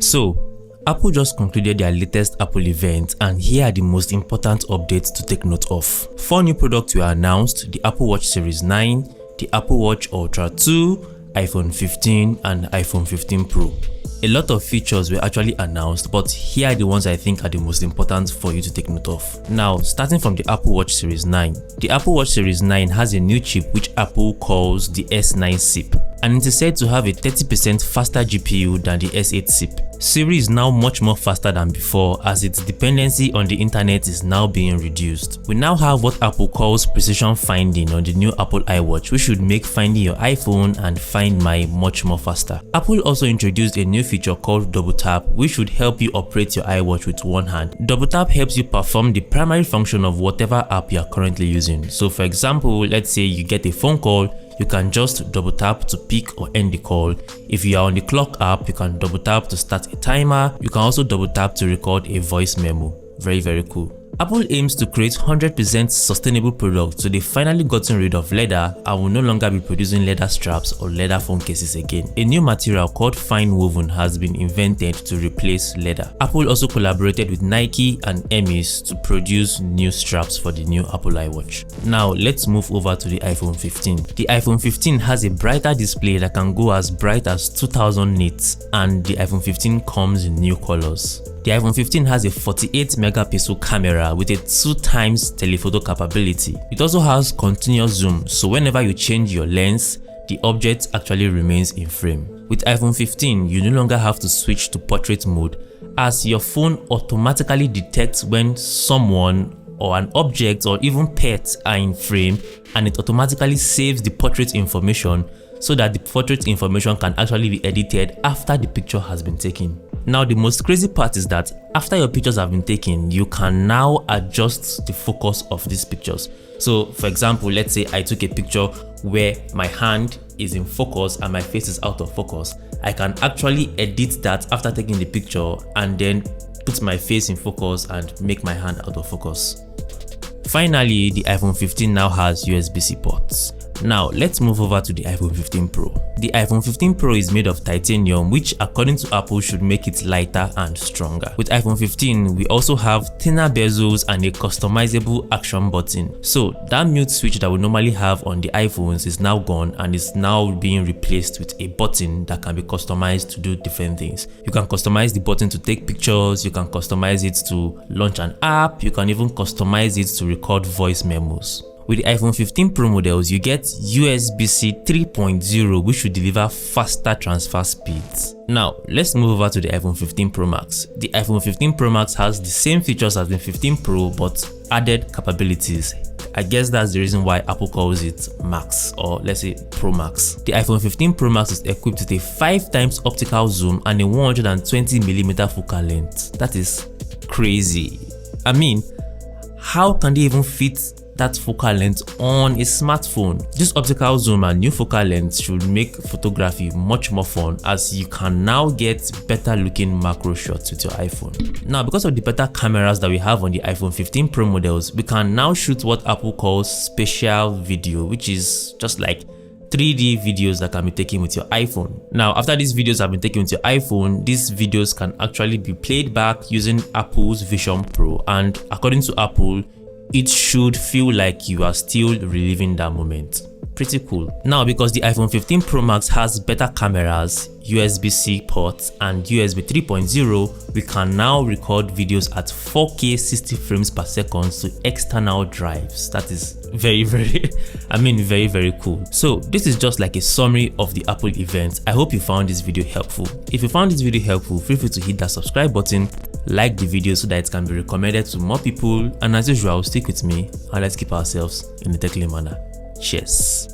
So, Apple just concluded their latest Apple event, and here are the most important updates to take note of. 4 new products were announced: the Apple Watch Series 9, the Apple Watch Ultra 2, iPhone 15 and iPhone 15 Pro. A lot of features were actually announced, but here are the ones I think are the most important for you to take note of. Now, starting from the Apple Watch Series 9. The Apple Watch Series 9 has a new chip which Apple calls the S9 chip, and it is said to have a 30% faster GPU than the S8 chip. Siri is now much more faster than before, as its dependency on the internet is now being reduced. We now have what Apple calls precision finding on the new Apple iWatch, which should make finding your iPhone and Find My much more faster. Apple also introduced a new feature called Double Tap, which should help you operate your iWatch with one hand. Double Tap helps you perform the primary function of whatever app you are currently using. So for example, let's say you get a phone call, you can just double tap to pick or end the call. If you are on the clock app, you can double tap to start a timer. You can also double tap to record a voice memo. Very cool. Apple aims to create 100% sustainable products, so they finally gotten rid of leather and will no longer be producing leather straps or leather phone cases again. A new material called fine woven has been invented to replace leather. Apple also collaborated with Nike and Hermes to produce new straps for the new Apple iWatch. Now let's move over to the iPhone 15. The iPhone 15 has a brighter display that can go as bright as 2000 nits, and the iPhone 15 comes in new colors. The iPhone 15 has a 48 megapixel camera with a 2x telephoto capability. It also has continuous zoom, so whenever you change your lens, the object actually remains in frame. With iPhone 15, you no longer have to switch to portrait mode, as your phone automatically detects when someone or an object or even pets are in frame, and it automatically saves the portrait information so that the portrait information can actually be edited after the picture has been taken. Now, the most crazy part is that after your pictures have been taken, you can now adjust the focus of these pictures. So for example, let's say I took a picture where my hand is in focus and my face is out of focus. I can actually edit that after taking the picture and then put my face in focus and make my hand out of focus. Finally, the iPhone 15 now has USB-C ports. Now let's move over to the iPhone 15 Pro. The iPhone 15 Pro is made of titanium, which according to Apple should make it lighter and stronger. With iPhone 15, we also have thinner bezels and a customizable action button. So that mute switch that we normally have on the iPhones is now gone and is now being replaced with a button that can be customized to do different things. You can customize the button to take pictures, you can customize it to launch an app, you can even customize it to record voice memos. With the iPhone 15 Pro models, you get USB-C 3.0, which should deliver faster transfer speeds. Now, let's move over to the iPhone 15 Pro Max. The iPhone 15 Pro Max has the same features as the 15 Pro, but added capabilities. I guess that's the reason why Apple calls it Max, or let's say Pro Max. The iPhone 15 Pro Max is equipped with a 5x optical zoom and a 120mm focal length. That is crazy. I mean, how can they even fit that focal length on a smartphone? This optical zoom and new focal length should make photography much more fun, as you can now get better looking macro shots with your iPhone. Now, because of the better cameras that we have on the iPhone 15 Pro models, we can now shoot what Apple calls spatial video, which is just like 3D videos that can be taken with your iPhone. Now, after these videos have been taken with your iPhone, these videos can actually be played back using Apple's Vision Pro, and according to Apple, it should feel like you are still reliving that moment. Pretty cool. Now, because the iPhone 15 Pro Max has better cameras, USB-C ports and USB 3.0, we can now record videos at 4K 60 frames per second to external drives. That is very cool. So this is just like a summary of the Apple event. I hope you found this video helpful. If you found this video helpful, feel free to hit that subscribe button, like the video so that it can be recommended to more people, and as usual, stick with me and let's keep ourselves in the techly manner. Cheers.